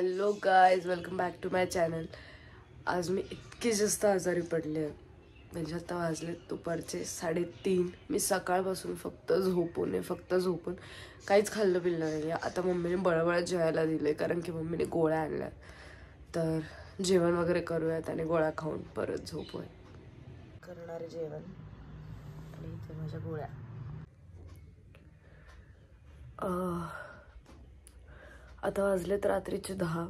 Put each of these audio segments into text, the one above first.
Hello guys, welcome back to my channel. आज मी इतकी जास्त आजारी पडले. म्हणजे आता वाजले दुपारचे 3:30. मी सकाळपासून फक्त झोपून काहीच खाल्लं पिल्लं नाही. आता मम्मीने बळबळ जेवायला दिले कारण की मम्मीने गोळ्या आणल्या. तर जेवण वगैरे करूयात आणि गोळ्या खाऊन परत झोपूया. करणारे जेवण आणि इथे माझ्या गोळ्या. आता वाजलेत रात्रीचे 10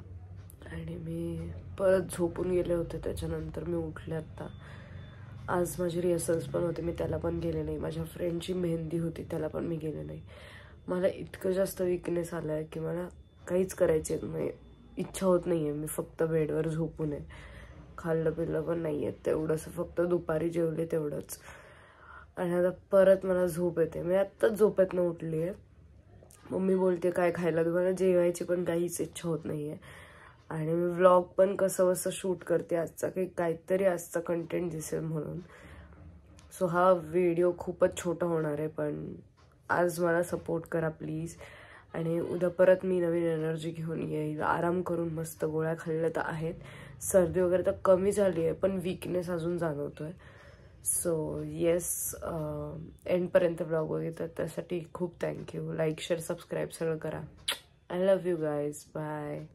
आणि मी परत झोपून गेले होते. त्याच्यानंतर मी उठले. आता आज माझी रिहर्सल्स पण होते, मी त्याला पण गेले नाही. माझ्या फ्रेंडची मेहंदी होती, त्याला पण मी गेले नाही. मला इतकं जास्त विकनेस आला आहे की मला काहीच करायचे नाही, इच्छा होत नाही आहे. मी फक्त बेडवर झोपून आहे. खाल्लं पिल्लं पण नाही आहे तेवढंच, फक्त दुपारी जेवले तेवढंच. आणि आता परत मला झोप येते. मी आत्ताच झोपेतनं उठली आहे. मम्मी बोलते काय खायला, तुम्हाला जेवायची पण काहीच इच्छा होत नाही आहे. आणि मी व्लॉग पण कसं शूट करते आजचा, काहीतरी आजचा कंटेंट दिसेल म्हणून. सो हा व्हिडिओ खूपच छोटा होणार आहे, पण आज मला सपोर्ट करा प्लीज. आणि उद्या परत मी नवीन एनर्जी घेऊन येईल. आराम करून मस्त गोळ्या खाल्ल्या तर आहेत. सर्दी वगैरे तर कमी झाली आहे, पण वीकनेस अजून जाणवतोय. सो येस, एंडपर्यंत व्लॉग बघितलं त्यासाठी खूप थँक्यू. लाईक, शेअर, सबस्क्राईब सगळं करा. I love you guys. Bye.